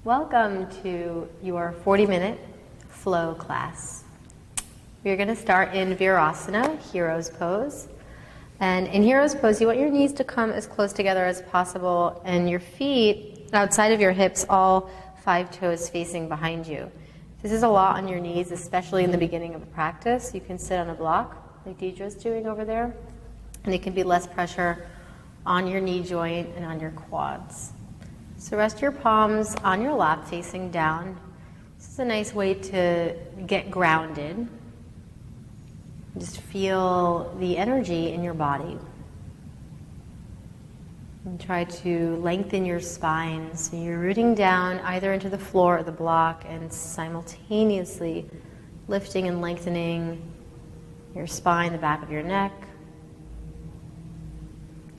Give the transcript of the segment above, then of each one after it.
Welcome to your 40-minute flow class. We're going to start in Virasana, Hero's Pose. And in Hero's Pose, you want your knees to come as close together as possible and your feet outside of your hips, all 5 toes facing behind you. This is a lot on your knees, especially in the beginning of the practice. You can sit on a block like Deidre's doing over there, and it can be less pressure on your knee joint and on your quads. So rest your palms on your lap facing down. This is a nice way to get grounded. Just feel the energy in your body. And try to lengthen your spine so you're rooting down either into the floor or the block and simultaneously lifting and lengthening your spine, the back of your neck,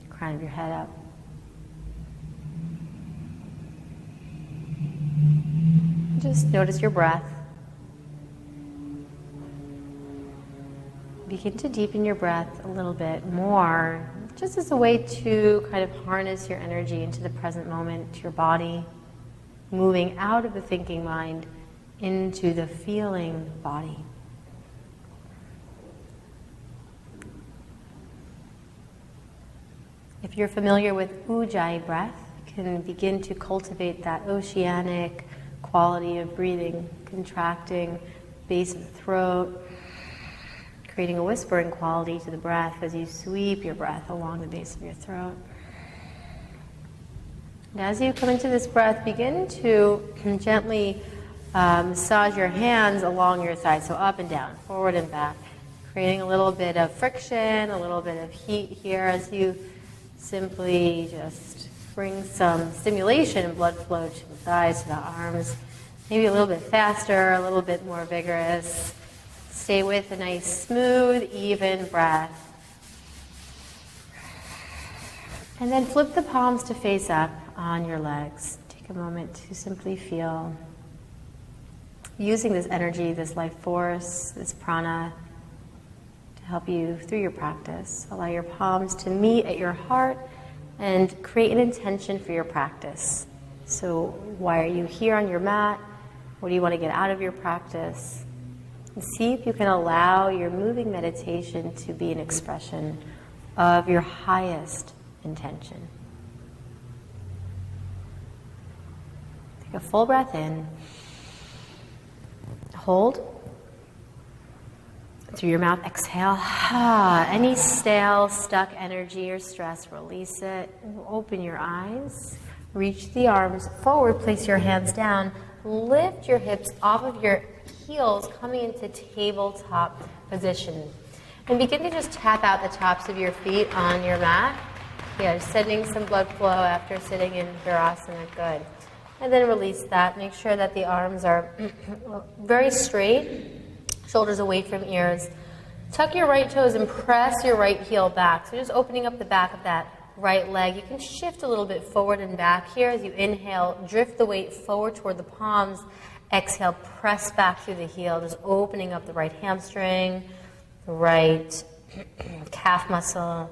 crown of your head up. Just notice your breath. Begin to deepen your breath a little bit more, just as a way to kind of harness your energy into the present moment, to your body, moving out of the thinking mind into the feeling body. If you're familiar with Ujjayi breath, you can begin to cultivate that oceanic quality of breathing, contracting base of the throat, creating a whispering quality to the breath as you sweep your breath along the base of your throat. And as you come into this breath, begin to gently massage your hands along your side, so up and down, forward and back, creating a little bit of friction, a little bit of heat here as you simply just bring some stimulation and blood flow to the thighs, to the arms, maybe a little bit faster, a little bit more vigorous. Stay with a nice, smooth, even breath. And then flip the palms to face up on your legs. Take a moment to simply feel using this energy, this life force, this prana to help you through your practice. Allow your palms to meet at your heart and create an intention for your practice. So why are you here on your mat? What do you want to get out of your practice? And see if you can allow your moving meditation to be an expression of your highest intention. Take a full breath in. Hold. Through your mouth, exhale. Any stale, stuck energy or stress, release it. Open your eyes. Reach the arms forward. Place your hands down. Lift your hips off of your heels, coming into tabletop position. And begin to just tap out the tops of your feet on your mat. Yeah, sending some blood flow after sitting in Virasana. Good. And then release that. Make sure that the arms are very straight. Shoulders away from ears. Tuck your right toes and press your right heel back. So just opening up the back of that right leg. You can shift a little bit forward and back here as you inhale. Drift the weight forward toward the palms. Exhale, press back through the heel. Just opening up the right hamstring, the right calf muscle.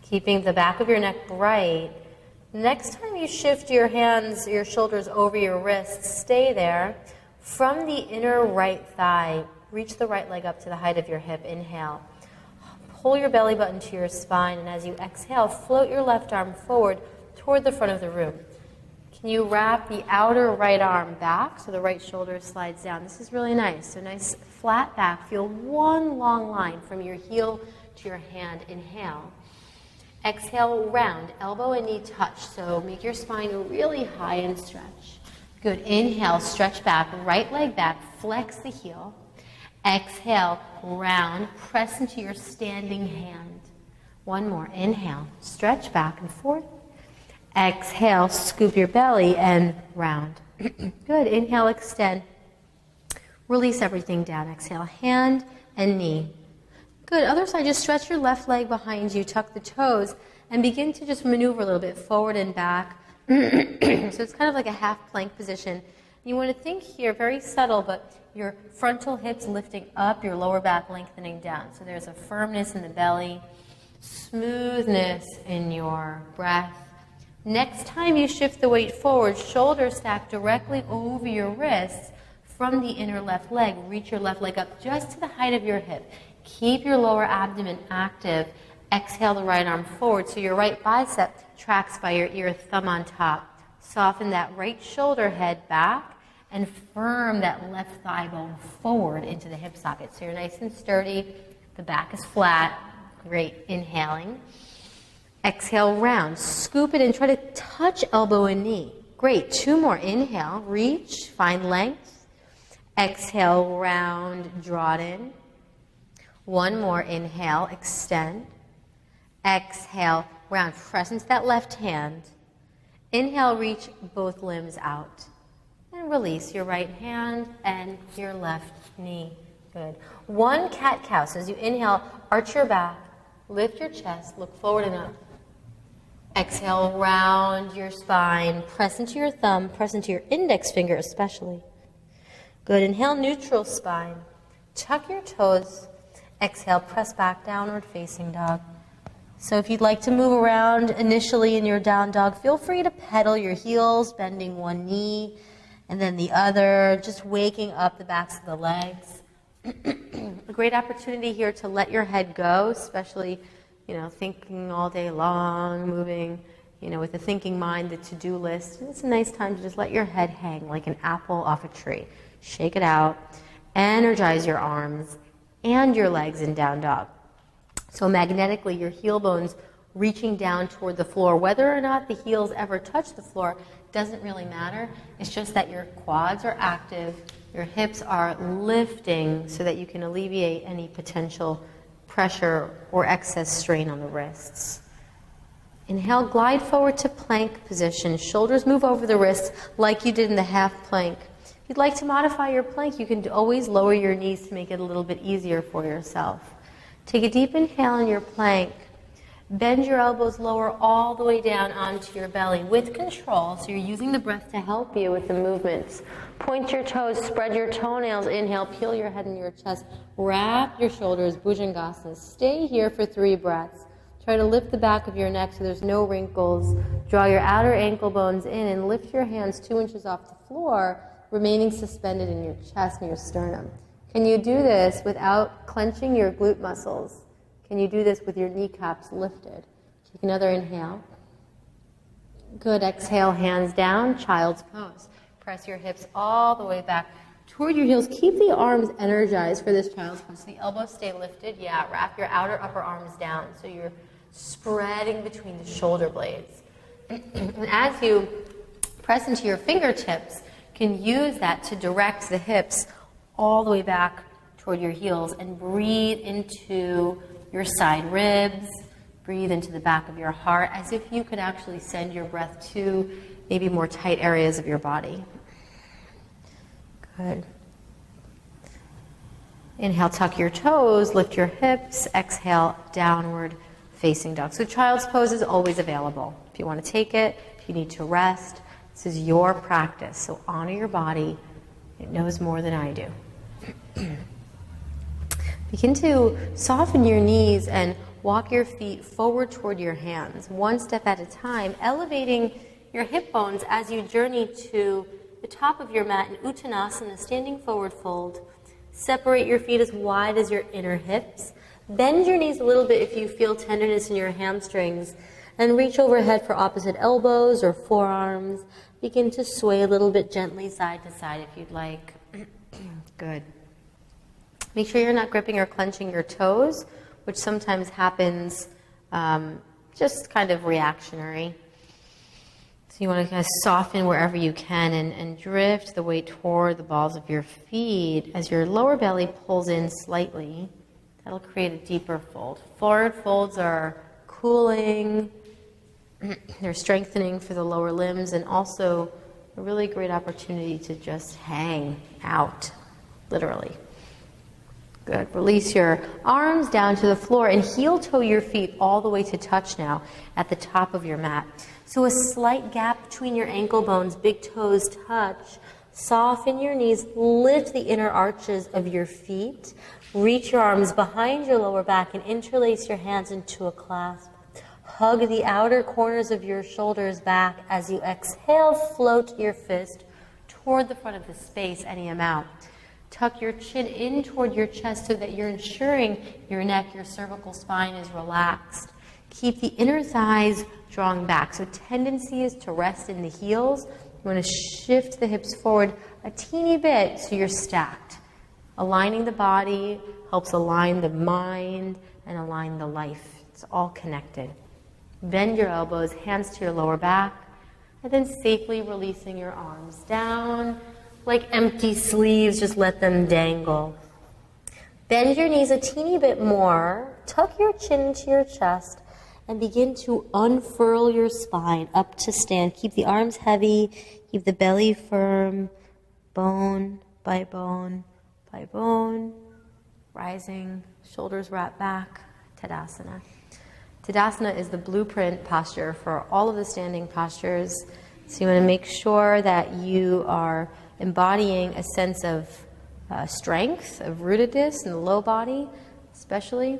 Keeping the back of your neck bright. Next time you shift your hands, your shoulders over your wrists, stay there. From the inner right thigh, reach the right leg up to the height of your hip. Inhale. Pull your belly button to your spine, and as you exhale, float your left arm forward toward the front of the room. Can you wrap the outer right arm back so the right shoulder slides down? This is really nice. So nice flat back. Feel one long line from your heel to your hand. Inhale. Exhale, round. Elbow and knee touch. So make your spine really high and stretch. Good. Inhale, stretch back, right leg back, flex the heel. Exhale, round, press into your standing hand. One more. Inhale, stretch back and forth. Exhale, scoop your belly and round. Good. Inhale, extend. Release everything down. Exhale, hand and knee. Good. Other side, just stretch your left leg behind you, tuck the toes, and begin to just maneuver a little bit forward and back. So it's kind of like a half plank position. You want to think here, very subtle, but your frontal hips lifting up, your lower back lengthening down. So there's a firmness in the belly, smoothness in your breath, Next time you shift the weight forward, shoulders stack directly over your wrists from the inner left leg. Reach your left leg up just to the height of your hip. Keep your lower abdomen active. Exhale the right arm forward so your right bicep tracks by your ear, thumb on top. Soften that right shoulder head back and firm that left thigh bone forward into the hip socket. So you're nice and sturdy. The back is flat. Great. Inhaling. Exhale, round. Scoop it and try to touch elbow and knee. Great. 2 more. Inhale. Reach. Find length. Exhale, round. Draw it in. 1 more. Inhale. Extend. Exhale, round. Press into that left hand. Inhale, reach both limbs out. And release your right hand and your left knee. Good. 1 cat-cow. So as you inhale, arch your back, lift your chest, look forward and up. Exhale, round your spine. Press into your thumb, press into your index finger especially. Good. Inhale, neutral spine. Tuck your toes. Exhale, press back, downward facing dog. So if you'd like to move around initially in your down dog, feel free to pedal your heels, bending one knee and then the other, just waking up the backs of the legs. A great opportunity here to let your head go, especially, thinking all day long, moving, with a thinking mind, the to-do list. It's a nice time to just let your head hang like an apple off a tree. Shake it out, energize your arms and your legs in down dog. So magnetically, your heel bones reaching down toward the floor. Whether or not the heels ever touch the floor doesn't really matter. It's just that your quads are active, your hips are lifting so that you can alleviate any potential pressure or excess strain on the wrists. Inhale, glide forward to plank position. Shoulders move over the wrists like you did in the half plank. If you'd like to modify your plank, you can always lower your knees to make it a little bit easier for yourself. Take a deep inhale in your plank. Bend your elbows lower all the way down onto your belly with control. So you're using the breath to help you with the movements. Point your toes, spread your toenails. Inhale, peel your head and your chest. Wrap your shoulders, Bhujangasana. Stay here for 3 breaths. Try to lift the back of your neck so there's no wrinkles. Draw your outer ankle bones in and lift your hands 2 inches off the floor, remaining suspended in your chest and your sternum. Can you do this without clenching your glute muscles? Can you do this with your kneecaps lifted? Take another inhale. Good. Exhale, hands down, child's pose. Press your hips all the way back toward your heels. Keep the arms energized for this child's pose. So the elbows stay lifted. Yeah, wrap your outer upper arms down so you're spreading between the shoulder blades. And as you press into your fingertips, you can use that to direct the hips all the way back toward your heels and breathe into your side ribs, breathe into the back of your heart as if you could actually send your breath to maybe more tight areas of your body. Good. Inhale, tuck your toes, lift your hips, exhale, downward facing dog. So child's pose is always available. If you want to take it, if you need to rest, this is your practice. So honor your body. It knows more than I do. Begin to soften your knees and walk your feet forward toward your hands, 1 step at a time, elevating your hip bones as you journey to the top of your mat in Uttanasana, standing forward fold. Separate your feet as wide as your inner hips. Bend your knees a little bit if you feel tenderness in your hamstrings, and reach overhead for opposite elbows or forearms. Begin to sway a little bit gently side to side if you'd like. Good. Make sure you're not gripping or clenching your toes, which sometimes happens just kind of reactionary. So you want to kind of soften wherever you can and drift the weight toward the balls of your feet. As your lower belly pulls in slightly, that'll create a deeper fold. Forward folds are cooling, they're strengthening for the lower limbs, and also a really great opportunity to just hang out, literally. Good. Release your arms down to the floor and heel toe your feet all the way to touch now at the top of your mat. So a slight gap between your ankle bones, big toes touch. Soften your knees, lift the inner arches of your feet. Reach your arms behind your lower back and interlace your hands into a clasp. Hug the outer corners of your shoulders back. As you exhale, float your fist toward the front of the space, any amount. Tuck your chin in toward your chest so that you're ensuring your neck, your cervical spine is relaxed. Keep the inner thighs drawing back. So tendency is to rest in the heels. You want to shift the hips forward a teeny bit so you're stacked. Aligning the body helps align the mind and align the life. It's all connected. Bend your elbows, hands to your lower back, and then safely releasing your arms down. Like empty sleeves, just let them dangle. Bend your knees a teeny bit more, tuck your chin into your chest, and begin to unfurl your spine up to stand. Keep the arms heavy, keep the belly firm, bone by bone by bone. Rising, shoulders wrap back, Tadasana. Tadasana is the blueprint posture for all of the standing postures. So you want to make sure that you are embodying a sense of strength, of rootedness in the low body, especially,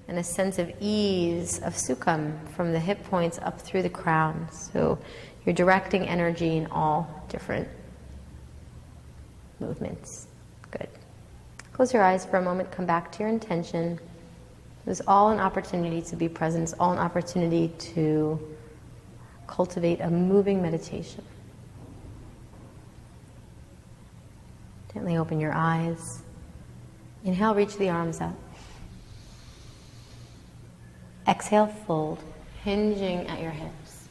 and a sense of ease, of sukham, from the hip points up through the crown. So you're directing energy in all different movements. Good. Close your eyes for a moment, come back to your intention. It was all an opportunity to be present. It's all an opportunity to cultivate a moving meditation. Gently open your eyes. Inhale, reach the arms up. Exhale, fold, hinging at your hips.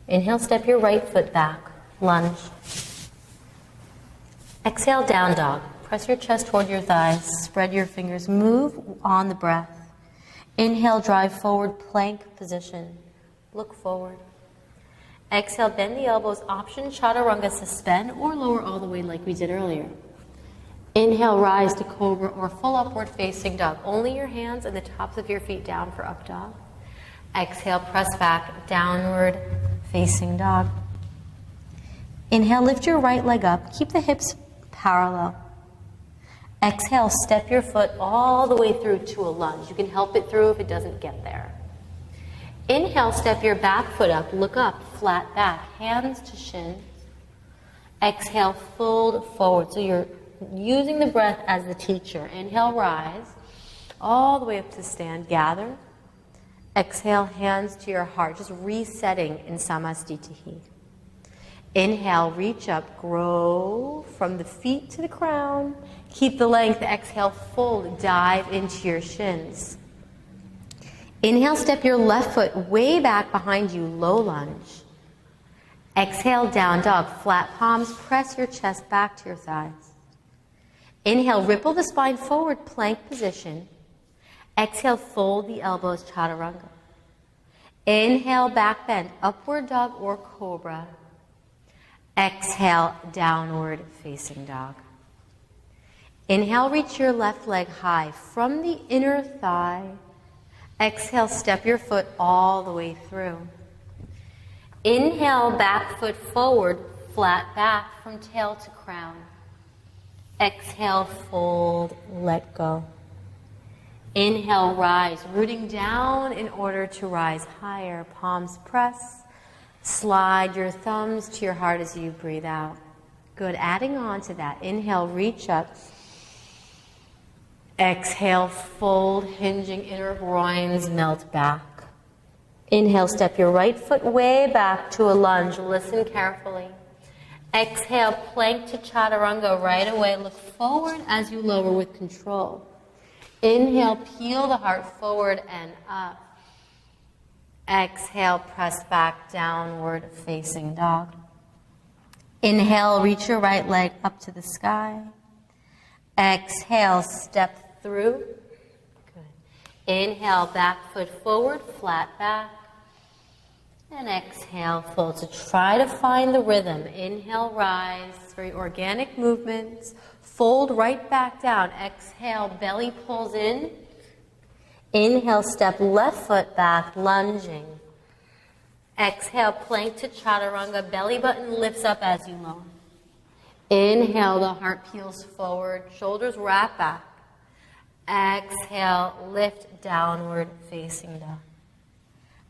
Inhale, step your right foot back, lunge. Exhale, down dog. Press your chest toward your thighs, spread your fingers, move on the breath. Inhale, drive forward, plank position. Look forward. Exhale, bend the elbows, option chaturanga, suspend or lower all the way like we did earlier. Inhale, rise to cobra or full upward facing dog. Only your hands and the tops of your feet down for up dog. Exhale, press back, downward facing dog. Inhale, lift your right leg up, keep the hips parallel. Exhale, step your foot all the way through to a lunge. You can help it through if it doesn't get there. Inhale, step your back foot up, look up, flat back, hands to shins. Exhale, fold forward. So you're using the breath as the teacher. Inhale, rise, all the way up to stand, gather. Exhale, hands to your heart, just resetting in Samastitihi. Inhale, reach up, grow from the feet to the crown. Keep the length. Exhale, fold, dive into your shins. Inhale, step your left foot way back behind you, low lunge. Exhale, down dog, flat palms, press your chest back to your thighs. Inhale, ripple the spine forward, plank position. Exhale, fold the elbows, chaturanga. Inhale, back bend, upward dog or cobra. Exhale, downward facing dog. Inhale, reach your left leg high from the inner thigh. Exhale, step your foot all the way through. Inhale, back foot forward, flat back from tail to crown. Exhale, fold, let go. Inhale, rise, rooting down in order to rise higher. Palms press. Slide your thumbs to your heart as you breathe out. Good. Adding on to that. Inhale, reach up. Exhale, fold, hinging inner groins, melt back. Inhale, step your right foot way back to a lunge. Listen carefully. Exhale, plank to chaturanga right away. Look forward as you lower with control. Inhale, peel the heart forward and up. Exhale, press back, downward facing dog. Inhale, reach your right leg up to the sky. Exhale, step through. Good. Inhale, back foot forward, flat back. And exhale, fold. So try to find the rhythm. Inhale, rise, very organic movements. Fold right back down. Exhale, belly pulls in. Inhale, step left foot back, lunging. Exhale, plank to chaturanga, belly button lifts up as you lower. Inhale, the heart peels forward, shoulders wrap back. Exhale, lift downward facing dog.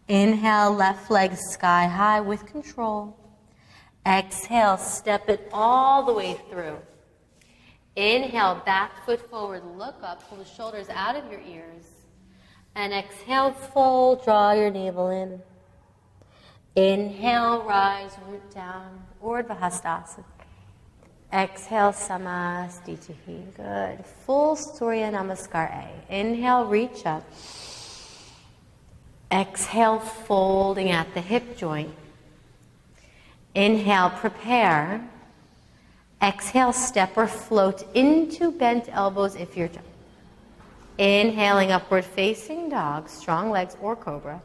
Inhale, left leg sky high with control. Exhale, step it all the way through. Inhale, back foot forward, look up, pull the shoulders out of your ears. And exhale, fold, draw your navel in. Inhale, rise, root down, Urdhva Hastasana. Exhale, Samasthiti. Good. Full Surya Namaskar A. Inhale, reach up. Exhale, folding at the hip joint. Inhale, prepare. Exhale, step or float into bent elbows if you're done. Inhaling, upward facing dog, strong legs or cobra.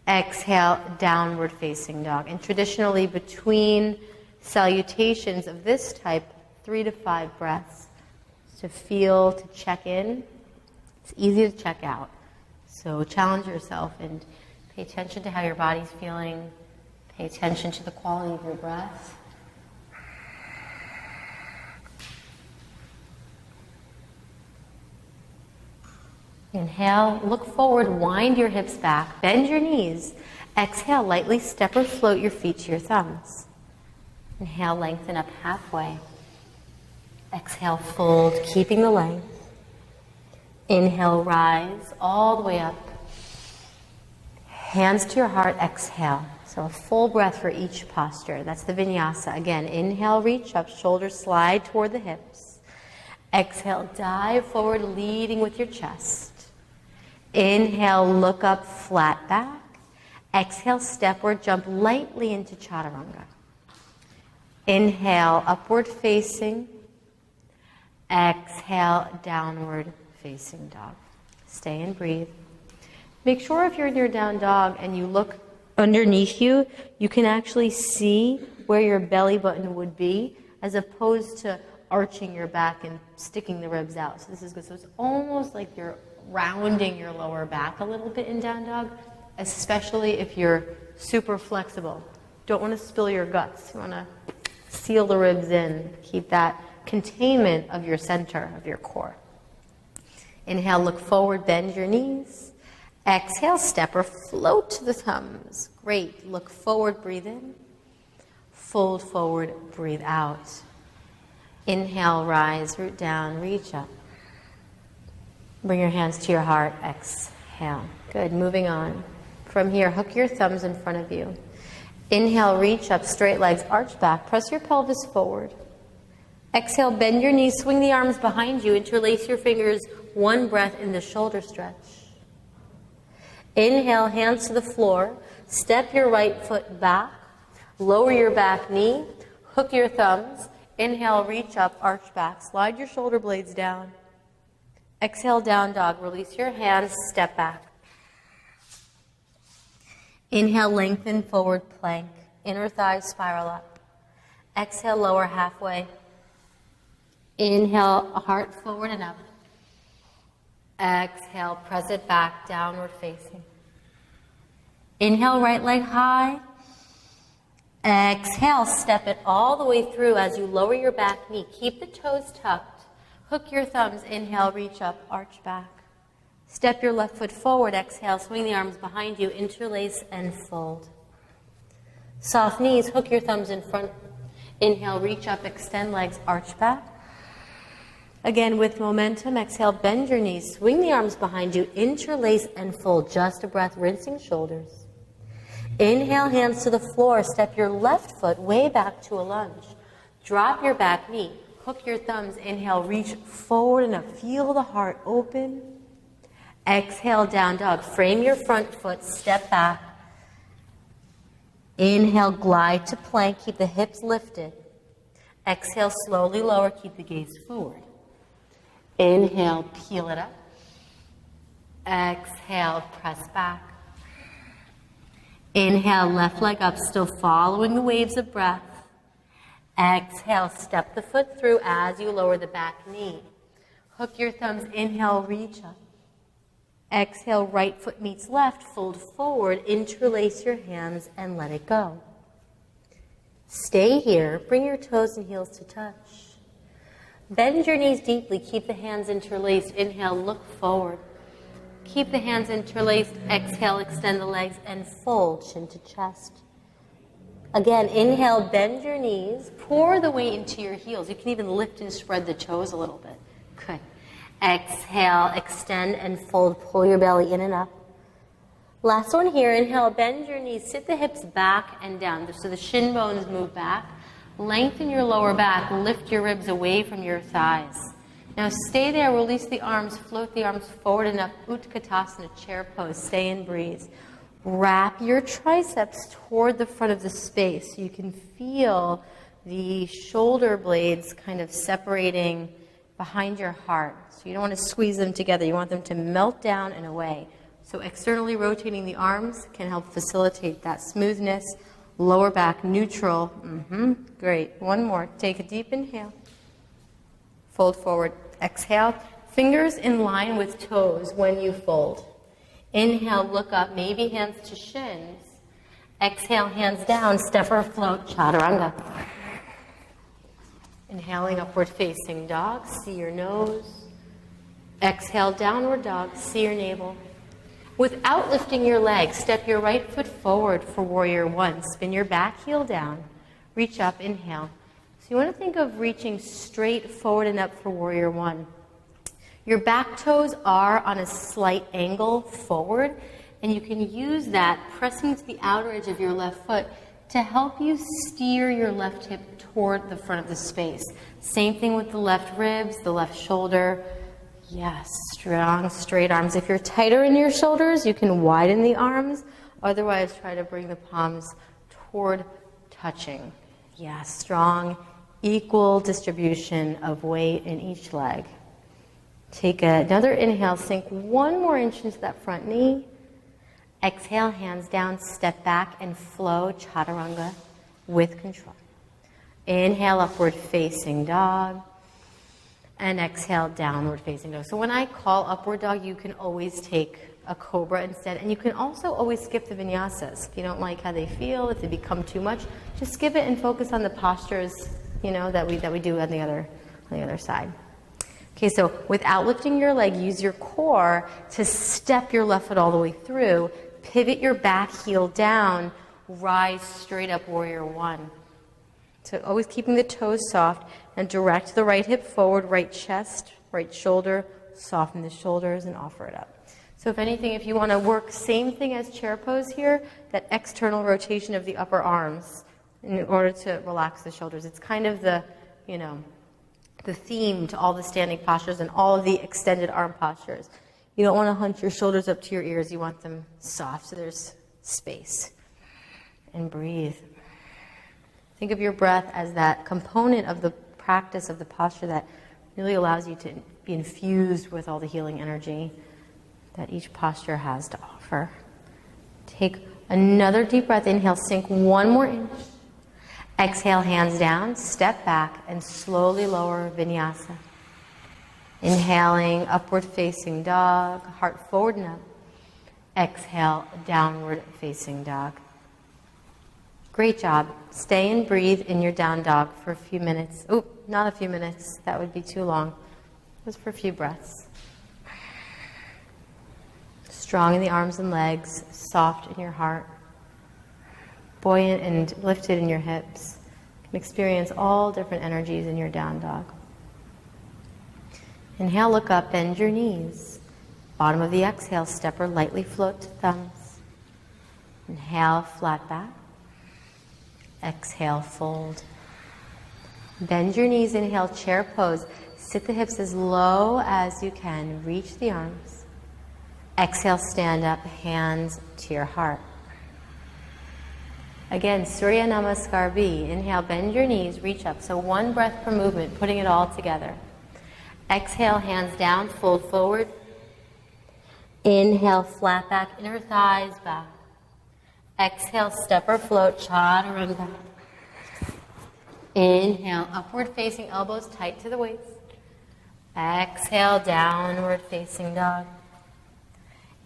Exhale, downward facing dog. And traditionally between salutations of this type, 3 to 5 breaths to feel, to check in. It's easy to check out. So challenge yourself and pay attention to how your body's feeling. Pay attention to the quality of your breath. Inhale, look forward, wind your hips back, bend your knees. Exhale, lightly step or float your feet to your thumbs. Inhale, lengthen up halfway. Exhale, fold, keeping the length. Inhale, rise all the way up. Hands to your heart, exhale. So a full breath for each posture. That's the vinyasa. Again, inhale, reach up, shoulders slide toward the hips. Exhale, dive forward, leading with your chest. Inhale, look up, flat back. Exhale, step or jump lightly into chaturanga. Inhale, upward facing. Exhale, downward facing dog. Stay and breathe. Make sure if you're in your down dog and you look underneath you, you can actually see where your belly button would be as opposed to arching your back and sticking the ribs out. So this is good. So it's almost like you're rounding your lower back a little bit in down dog, especially if you're super flexible. Don't want to spill your guts. You want to seal the ribs in. Keep that containment of your center, of your core. Inhale, look forward, bend your knees. Exhale, step or float to the thumbs. Great. Look forward, breathe in. Fold forward, breathe out. Inhale, rise, root down, reach up. Bring your hands to your heart. Exhale. Good. Moving on. From here, hook your thumbs in front of you. Inhale, reach up, straight legs, arch back. Press your pelvis forward. Exhale, bend your knees, swing the arms behind you. Interlace your fingers. One breath in the shoulder stretch. Inhale, hands to the floor. Step your right foot back. Lower your back knee. Hook your thumbs. Inhale, reach up, arch back. Slide your shoulder blades down. Exhale, down dog. Release your hands, step back. Inhale, lengthen, forward plank. Inner thighs spiral up. Exhale, lower halfway. Inhale, heart forward and up. Exhale, press it back, downward facing. Inhale, right leg high. Exhale, step it all the way through as you lower your back knee. Keep the toes tucked. Hook your thumbs. Inhale, reach up, arch back. Step your left foot forward. Exhale, swing the arms behind you. Interlace and fold. Soft knees, hook your thumbs in front. Inhale, reach up, extend legs, arch back. Again, with momentum, exhale, bend your knees, swing the arms behind you, interlace and fold. Just a breath, rinsing shoulders. Inhale, hands to the floor. Step your left foot way back to a lunge. Drop your back knee. Hook your thumbs. Inhale, reach forward and up. Feel the heart open. Exhale, down dog. Frame your front foot. Step back. Inhale, glide to plank. Keep the hips lifted. Exhale, slowly lower. Keep the gaze forward. Inhale, peel it up. Exhale, press back. Inhale, left leg up, still following the waves of breath. Exhale, step the foot through as you lower the back knee. Hook your thumbs, inhale, reach up. Exhale, right foot meets left, fold forward, interlace your hands and let it go. Stay here, bring your toes and heels to touch. Bend your knees deeply, keep the hands interlaced. Inhale, look forward. Keep the hands interlaced. Exhale, extend the legs and fold chin to chest. Again, inhale, bend your knees. Pour the weight into your heels. You can even lift and spread the toes a little bit. Good. Exhale, extend and fold. Pull your belly in and up. Last one here. Inhale, bend your knees. Sit the hips back and down. So the shin bones move back. Lengthen your lower back. Lift your ribs away from your thighs. Now stay there. Release the arms. Float the arms forward and up. Utkatasana, chair pose. Stay and breathe. Wrap your triceps toward the front of the space so you can feel the shoulder blades kind of separating behind your heart. So you don't want to squeeze them together. You want them to melt down and away. So externally rotating the arms can help facilitate that smoothness. Lower back neutral. Great. One more. Take a deep inhale. Fold forward. Exhale. Fingers in line with toes when you fold. Inhale, look up, maybe hands to shins. Exhale, hands down, step or float, chaturanga. Inhaling, upward facing dog, see your nose. Exhale, downward dog, see your navel. Without lifting your legs, step your right foot forward for warrior one. Spin your back heel down, reach up, inhale. So you want to think of reaching straight forward and up for warrior one. Your back toes are on a slight angle forward, and you can use that pressing to the outer edge of your left foot to help you steer your left hip toward the front of the space. Same thing with the left ribs, the left shoulder. Yes, strong, straight arms. If you're tighter in your shoulders, you can widen the arms. Otherwise, try to bring the palms toward touching. Yes, strong, equal distribution of weight in each leg. Take another inhale, sink one more inch into that front knee. Exhale, hands down, step back and flow chaturanga with control. Inhale, upward facing dog. And exhale, downward facing dog. So when I call upward dog, you can always take a cobra instead. And you can also always skip the vinyasas. If you don't like how they feel, if they become too much, just skip it and focus on the postures, that we do on the other side. Okay, so without lifting your leg, use your core to step your left foot all the way through. Pivot your back heel down. Rise straight up, warrior one. So always keeping the toes soft and direct the right hip forward, right chest, right shoulder. Soften the shoulders and offer it up. So if anything, if you want to work same thing as chair pose here, that external rotation of the upper arms in order to relax the shoulders. It's kind of the theme to all the standing postures and all of the extended arm postures. You don't want to hunch your shoulders up to your ears. You want them soft so there's space. And breathe. Think of your breath as that component of the practice of the posture that really allows you to be infused with all the healing energy that each posture has to offer. Take another deep breath. Inhale, sink one more inch. Exhale, hands down, step back, and slowly lower vinyasa. Inhaling, upward facing dog, heart forward and up. Exhale, downward facing dog. Great job. Stay and breathe in your down dog for a few minutes. Oop, not a few minutes. That would be too long. Just for a few breaths. Strong in the arms and legs, soft in your heart. Buoyant and lifted in your hips. You can experience all different energies in your down dog. Inhale, look up, bend your knees. Bottom of the exhale, step or lightly float to thumbs. Inhale, flat back. Exhale, fold. Bend your knees, inhale, chair pose. Sit the hips as low as you can. Reach the arms. Exhale, stand up, hands to your heart. Again, Surya Namaskar B. Inhale, bend your knees, reach up. So one breath per movement, putting it all together. Exhale, hands down, fold forward. Inhale, flat back, inner thighs back. Exhale, step or float, chaturanga. Inhale, upward facing elbows tight to the waist. Exhale, downward facing dog.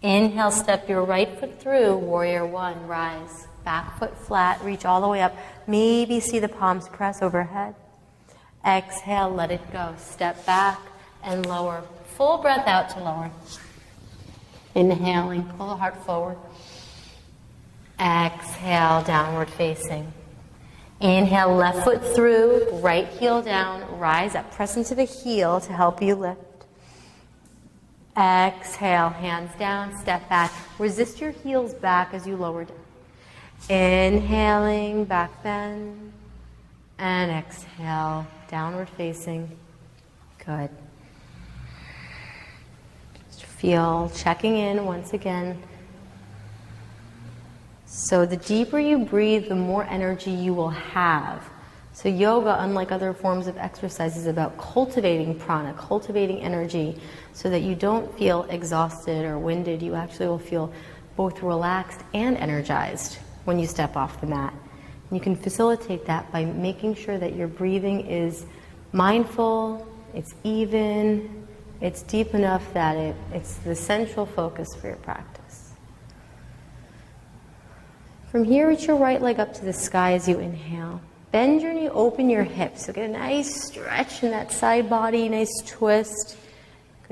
Inhale, step your right foot through, warrior one, rise. Back foot flat, reach all the way up. Maybe see the palms press overhead. Exhale, let it go. Step back and lower. Full breath out to lower. Inhaling, pull the heart forward. Exhale, downward facing. Inhale, left foot through, right heel down, rise up, press into the heel to help you lift. Exhale, hands down, step back. Resist your heels back as you lower down. Inhaling, back bend, and exhale, downward facing. Good. Just feel, checking in once again. So the deeper you breathe, the more energy you will have. So yoga, unlike other forms of exercise, is about cultivating prana, cultivating energy, so that you don't feel exhausted or winded. You actually will feel both relaxed and energized when you step off the mat. And you can facilitate that by making sure that your breathing is mindful, it's even, it's deep enough that it's the central focus for your practice. From here, reach your right leg up to the sky as you inhale. Bend your knee, open your hips. So get a nice stretch in that side body, nice twist.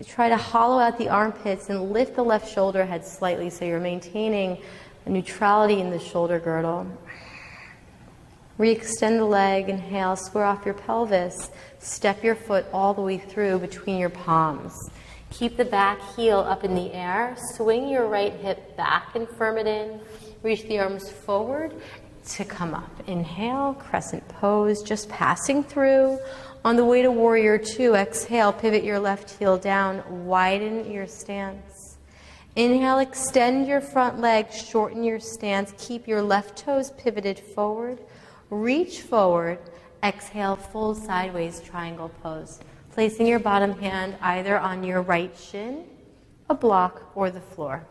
Try to hollow out the armpits and lift the left shoulder head slightly so you're maintaining a neutrality in the shoulder girdle. Re-extend the leg, inhale, square off your pelvis. Step your foot all the way through between your palms. Keep the back heel up in the air. Swing your right hip back and firm it in. Reach the arms forward to come up. Inhale, crescent pose, just passing through. On the way to warrior two, exhale, pivot your left heel down, widen your stance. Inhale, extend your front leg, shorten your stance, keep your left toes pivoted forward. Reach forward, exhale, fold sideways, triangle pose. Placing your bottom hand either on your right shin, a block, or the floor.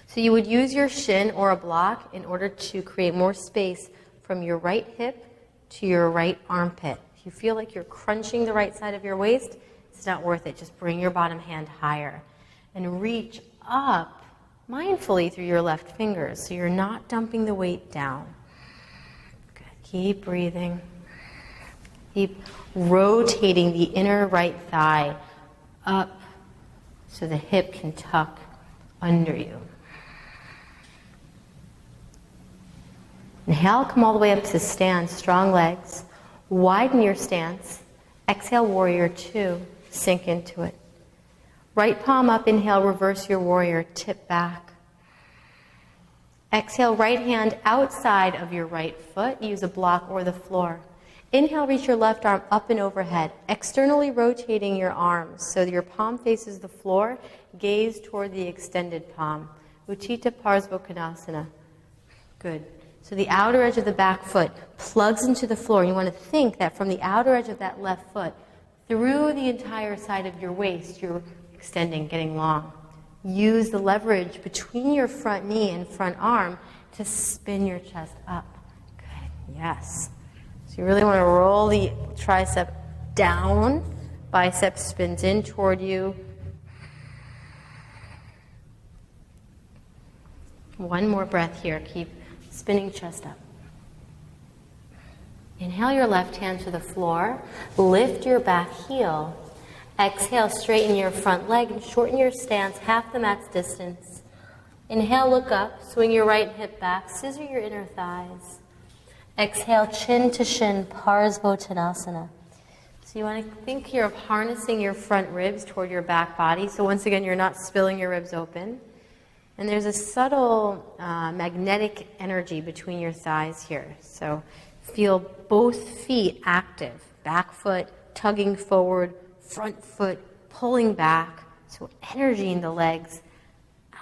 So you would use your shin or a block in order to create more space from your right hip to your right armpit. If you feel like you're crunching the right side of your waist, it's not worth it. Just bring your bottom hand higher and reach up mindfully through your left fingers so you're not dumping the weight down. Good. Keep breathing. Keep rotating the inner right thigh up so the hip can tuck under you. Inhale, come all the way up to stand, strong legs. Widen your stance. Exhale, warrior two. Sink into it. Right palm up, inhale, reverse your warrior, tip back. Exhale, right hand outside of your right foot. Use a block or the floor. Inhale, reach your left arm up and overhead, externally rotating your arms so that your palm faces the floor. Gaze toward the extended palm. Utthita Parsvakonasana. Good. So the outer edge of the back foot plugs into the floor. You want to think that from the outer edge of that left foot through the entire side of your waist, you're extending, getting long. Use the leverage between your front knee and front arm to spin your chest up. Good. Yes. So you really want to roll the tricep down. Bicep spins in toward you. One more breath here. Keep spinning chest up. Inhale your left hand to the floor. Lift your back heel. Exhale, straighten your front leg and shorten your stance half the mat's distance. Inhale, look up. Swing your right hip back. Scissor your inner thighs. Exhale, chin to shin, Parsvottanasana. So you want to think here of harnessing your front ribs toward your back body. So once again, you're not spilling your ribs open. And there's a subtle magnetic energy between your thighs here. So feel both feet active. Back foot tugging forward, front foot pulling back. So energy in the legs.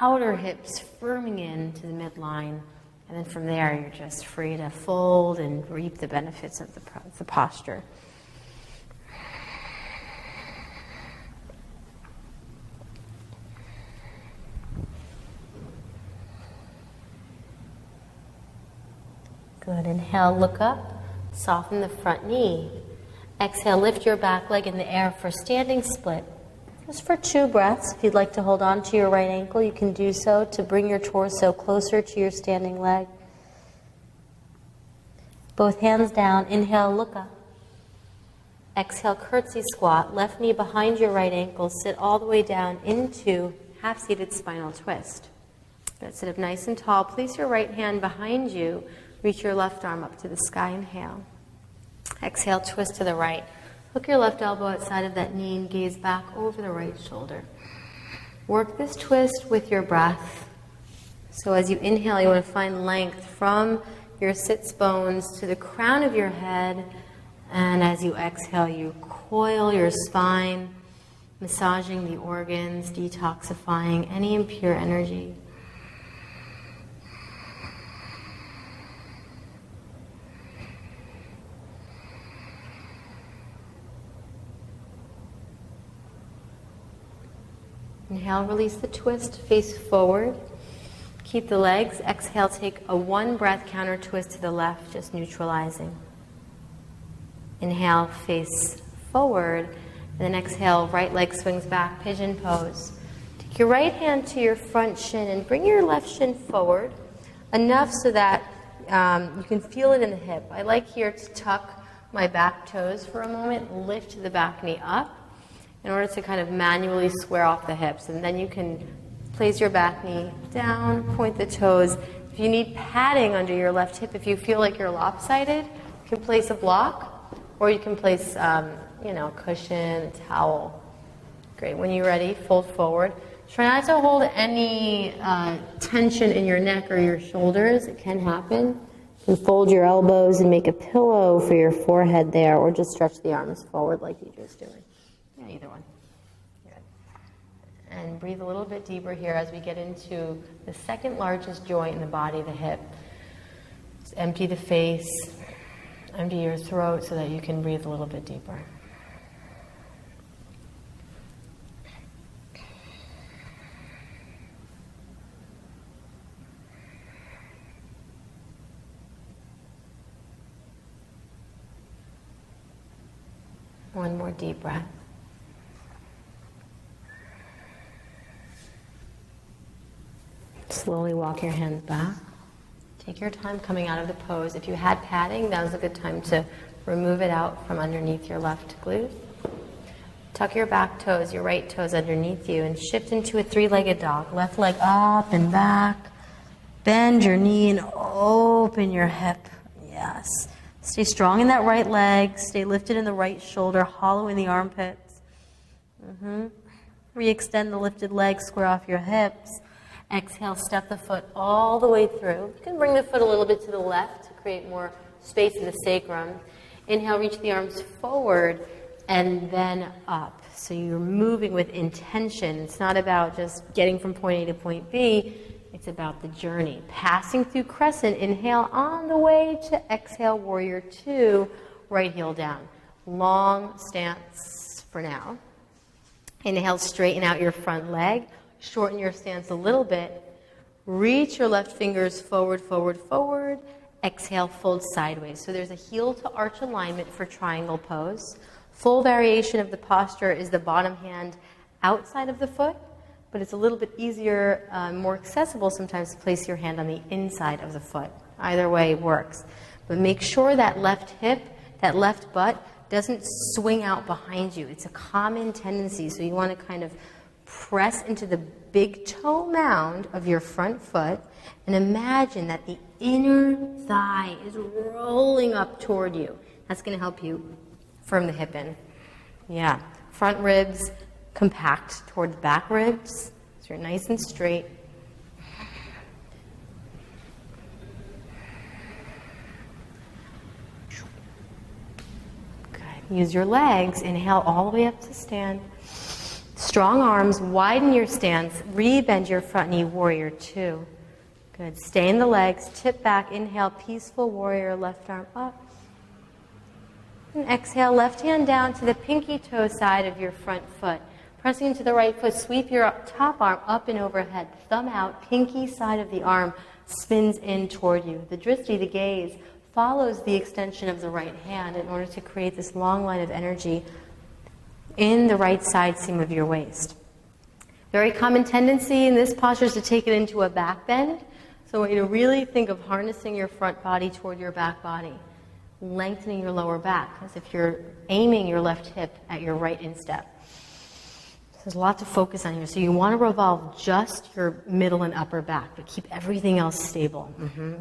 Outer hips firming in to the midline. And then from there, you're just free to fold and reap the benefits of the posture. Good. Inhale, look up. Soften the front knee. Exhale, lift your back leg in the air for standing split. Just for 2 breaths. If you'd like to hold on to your right ankle, you can do so to bring your torso closer to your standing leg. Both hands down. Inhale, look up. Exhale, curtsy squat. Left knee behind your right ankle. Sit all the way down into half-seated spinal twist. Good. Sit up nice and tall. Place your right hand behind you. Reach your left arm up to the sky. Inhale. Exhale, twist to the right. Hook your left elbow outside of that knee and gaze back over the right shoulder. Work this twist with your breath. So as you inhale, you want to find length from your sits bones to the crown of your head. And as you exhale, you coil your spine, massaging the organs, detoxifying any impure energy. Inhale, release the twist, face forward. Keep the legs. Exhale, take a one breath counter twist to the left, just neutralizing. Inhale, face forward. And then exhale, right leg swings back, pigeon pose. Take your right hand to your front shin and bring your left shin forward enough so that you can feel it in the hip. I like here to tuck my back toes for a moment, lift the back knee up in order to kind of manually square off the hips. And then you can place your back knee down, point the toes. If you need padding under your left hip, if you feel like you're lopsided, you can place a block, or you can place a cushion, a towel. Great. When you're ready, fold forward. Try not to hold any tension in your neck or your shoulders. It can happen. You can fold your elbows and make a pillow for your forehead there, or just stretch the arms forward like you just doing. Yeah, either one. Good. And breathe a little bit deeper here as we get into the second largest joint in the body, the hip. Just empty the face, empty your throat so that you can breathe a little bit deeper. One more deep breath. Slowly walk your hands back. Take your time coming out of the pose. If you had padding, now's a good time to remove it out from underneath your left glute. Tuck your back toes, your right toes underneath you, and shift into a three-legged dog. Left leg up and back. Bend your knee and open your hip. Yes. Stay strong in that right leg. Stay lifted in the right shoulder, hollow in the armpits. Re-extend the lifted leg, square off your hips. Exhale, step the foot all the way through. You can bring the foot a little bit to the left to create more space in the sacrum. Inhale, reach the arms forward and then up. So you're moving with intention. It's not about just getting from point A to point B. It's about the journey. Passing through crescent, inhale on the way to exhale, warrior two, right heel down. Long stance for now. Inhale, straighten out your front leg. Shorten your stance a little bit. Reach your left fingers forward, forward, forward. Exhale, fold sideways. So there's a heel to arch alignment for triangle pose. Full variation of the posture is the bottom hand outside of the foot, but it's a little bit easier, more accessible sometimes to place your hand on the inside of the foot. Either way works. But make sure that left hip, that left butt, doesn't swing out behind you. It's a common tendency, so you want to kind of press into the big toe mound of your front foot and imagine that the inner thigh is rolling up toward you. That's going to help you firm the hip in. Yeah. Front ribs compact toward the back ribs, so you're nice and straight. Good. Use your legs. Inhale all the way up to stand. Strong arms, widen your stance, re-bend your front knee, warrior two. Good. Stay in the legs, tip back, inhale, peaceful warrior, left arm up. And exhale, left hand down to the pinky toe side of your front foot. Pressing into the right foot, sweep your top arm up and overhead. Thumb out, pinky side of the arm spins in toward you. The drishti, the gaze, follows the extension of the right hand in order to create this long line of energy in the right side seam of your waist. Very common tendency in this posture is to take it into a back bend. So I want you to really think of harnessing your front body toward your back body, lengthening your lower back, as if you're aiming your left hip at your right instep. There's a lot to focus on here. So you want to revolve just your middle and upper back, but keep everything else stable.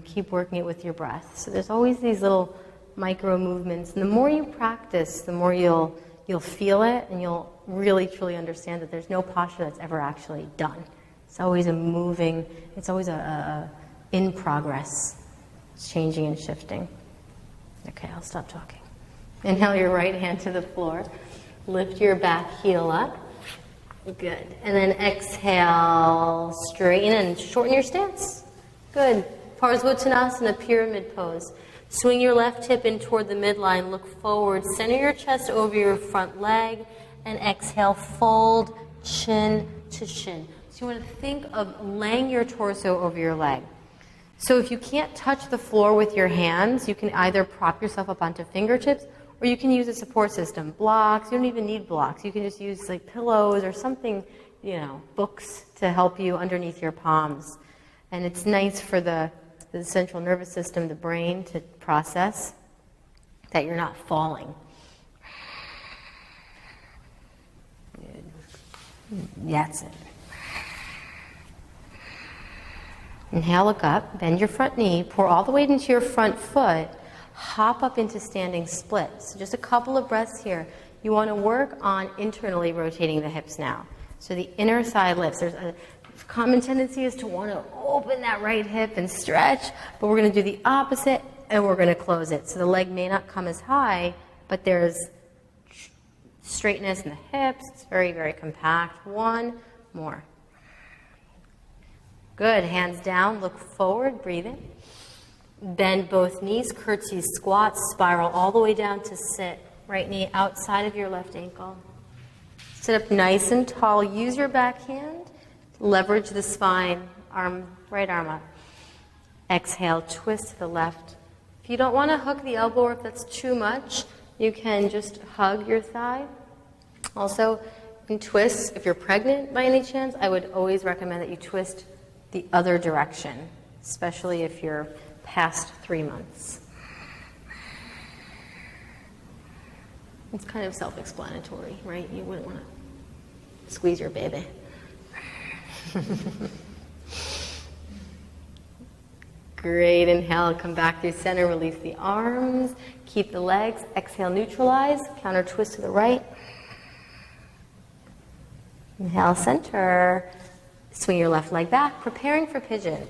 Keep working it with your breath. So there's always these little micro movements. And the more you practice, the more you'll feel it, and you'll really, truly understand that there's no posture that's ever actually done. It's always a moving, it's always a in progress. It's changing and shifting. Okay, I'll stop talking. Inhale your right hand to the floor. Lift your back heel up. Good. And then exhale, straighten and shorten your stance. Good. Parsvottanasana, pyramid pose. Swing your left hip in toward the midline. Look forward. Center your chest over your front leg. And exhale, fold chin to shin. So you want to think of laying your torso over your leg. So if you can't touch the floor with your hands, you can either prop yourself up onto fingertips, or you can use a support system. Blocks, you don't even need blocks. You can just use like pillows or something, books to help you underneath your palms. And it's nice for the central nervous system, the brain, to process that you're not falling. Good. That's it. Inhale, look up, bend your front knee, pour all the weight into your front foot, hop up into standing split. So just a couple of breaths here. You want to work on internally rotating the hips now. So the inner thigh lifts. There's a common tendency is to want to open that right hip and stretch, but we're going to do the opposite, and we're going to close it. So the leg may not come as high, but there's straightness in the hips. It's very, very compact. One more. Good. Hands down. Look forward. Breathe in. Bend both knees. Curtsy squat. Spiral all the way down to sit. Right knee outside of your left ankle. Sit up nice and tall. Use your back hand. Leverage the spine. Right arm up. Exhale. Twist to the left. If you don't want to hook the elbow, or if that's too much, you can just hug your thigh. Also, you can twist. If you're pregnant by any chance, I would always recommend that you twist the other direction, especially if you're past 3 months. It's kind of self-explanatory, right? You wouldn't want to squeeze your baby. Great. Inhale, come back through center, release the arms, keep the legs, exhale, neutralize, counter twist to the right. Inhale, center. Swing your left leg back, preparing for pigeon.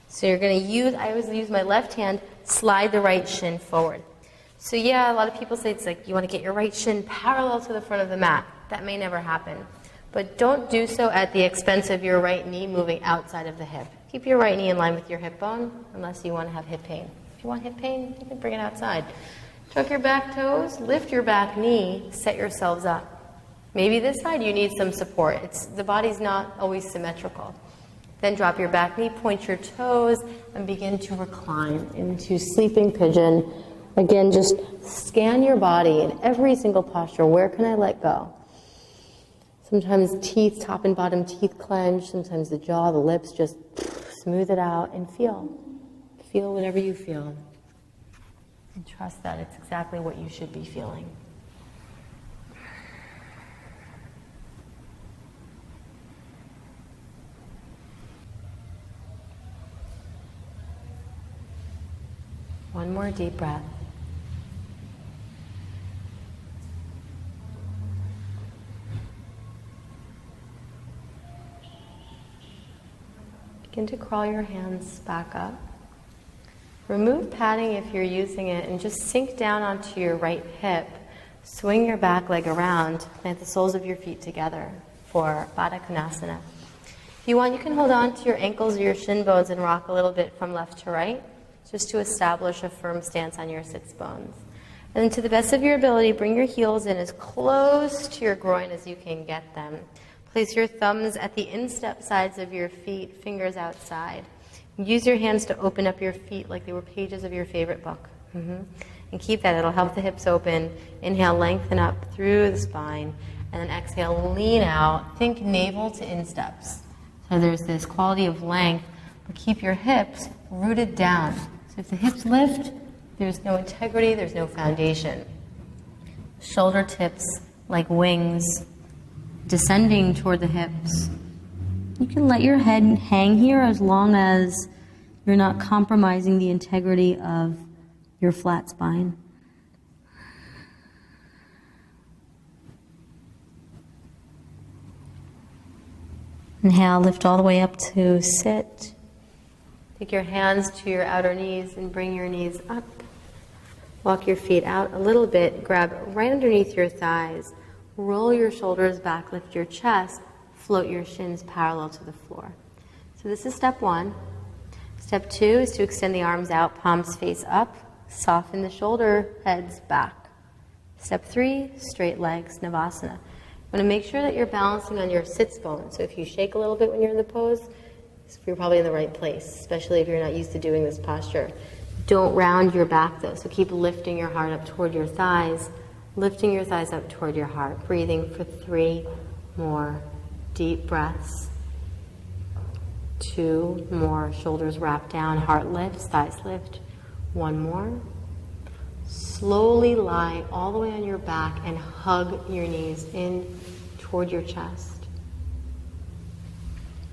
So you're going to I always use my left hand, slide the right shin forward. So yeah, a lot of people say it's like you want to get your right shin parallel to the front of the mat. That may never happen. But don't do so at the expense of your right knee moving outside of the hip. Keep your right knee in line with your hip bone, unless you want to have hip pain. If you want hip pain, you can bring it outside. Tuck your back toes, lift your back knee, set yourselves up. Maybe this side you need some support. The body's not always symmetrical. Then drop your back knee, point your toes, and begin to recline into sleeping pigeon. Again, just scan your body in every single posture. Where can I let go? Sometimes teeth, top and bottom teeth clench. Sometimes the jaw, the lips, just smooth it out and feel. Feel whatever you feel. And trust that it's exactly what you should be feeling. One more deep breath. Begin to crawl your hands back up. Remove padding if you're using it and just sink down onto your right hip. Swing your back leg around, plant the soles of your feet together for Baddha Konasana. If you want, you can hold on to your ankles or your shin bones and rock a little bit from left to right, just to establish a firm stance on your sits bones. And then to the best of your ability, bring your heels in as close to your groin as you can get them. Place your thumbs at the instep sides of your feet, fingers outside. Use your hands to open up your feet like they were pages of your favorite book. And keep that. It'll help the hips open. Inhale, lengthen up through the spine. And then exhale, lean out. Think navel to insteps. So there's this quality of length, but keep your hips rooted down. So if the hips lift, there's no integrity, there's no foundation. Shoulder tips like wings. descending toward the hips. You can let your head hang here as long as you're not compromising the integrity of your flat spine. Inhale, lift all the way up to sit. Take your hands to your outer knees and bring your knees up. Walk your feet out a little bit. Grab right underneath your thighs. Roll your shoulders back. Lift your chest. Float your shins parallel to the floor. So this is step one. Step two is to extend the arms out, palms face up. Soften the shoulder heads back. Step three, straight legs, Navasana. You want to make sure that you're balancing on your sits bone. So if you shake a little bit when you're in the pose, you're probably in the right place, especially if you're not used to doing this posture. Don't round your back though, so keep lifting your heart up toward your thighs, lifting your thighs up toward your heart. Breathing for 3 more deep breaths. 2 more, shoulders wrap down, heart lifts, thighs lift. 1 more. Slowly lie all the way on your back and hug your knees in toward your chest.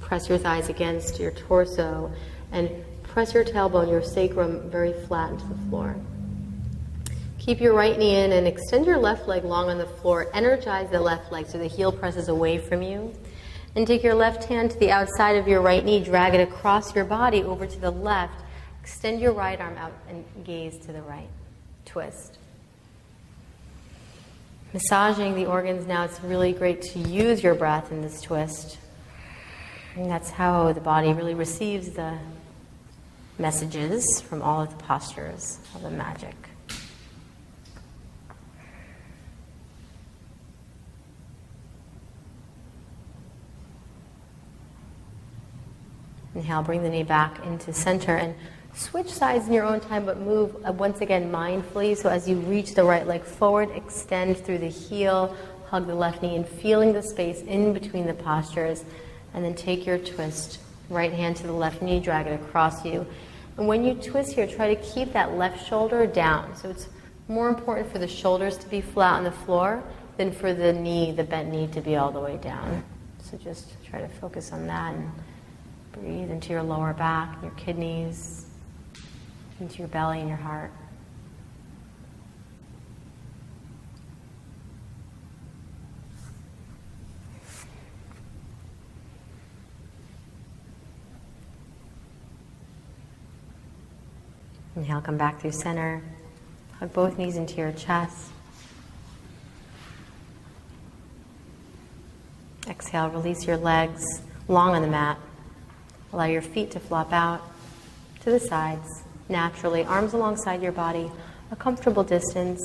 Press your thighs against your torso and press your tailbone, your sacrum, very flat into the floor. Keep your right knee in and extend your left leg long on the floor. Energize the left leg so the heel presses away from you. And take your left hand to the outside of your right knee, drag it across your body over to the left. Extend your right arm out and gaze to the right. Twist. Massaging the organs now, it's really great to use your breath in this twist. And that's how the body really receives the messages from all of the postures, all the magic. Inhale, bring the knee back into center and switch sides in your own time, but move once again mindfully. So as you reach the right leg forward, extend through the heel, hug the left knee, and feeling the space in between the postures. And then take your twist. Right hand to the left knee, drag it across you. And when you twist here, try to keep that left shoulder down. So it's more important for the shoulders to be flat on the floor than for the knee, the bent knee, to be all the way down. So just try to focus on that and breathe into your lower back, your kidneys, into your belly and your heart. Inhale, come back through center. Hug both knees into your chest. Exhale, release your legs long on the mat. Allow your feet to flop out to the sides, naturally. Arms alongside your body, a comfortable distance.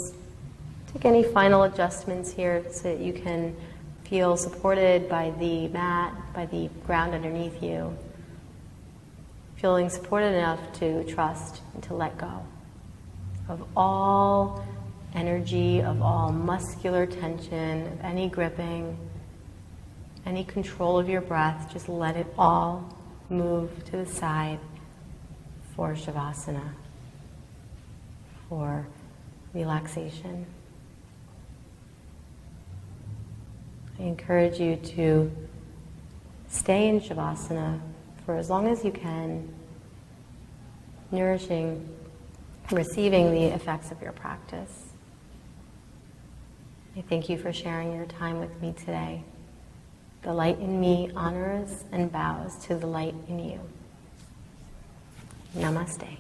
Take any final adjustments here so that you can feel supported by the mat, by the ground underneath you. Feeling supported enough to trust and to let go of all energy, of all muscular tension, of any gripping, any control of your breath. Just let it all move to the side for Shavasana, for relaxation. I encourage you to stay in Shavasana for as long as you can, nourishing, receiving the effects of your practice. I thank you for sharing your time with me today. The light in me honors and bows to the light in you. Namaste.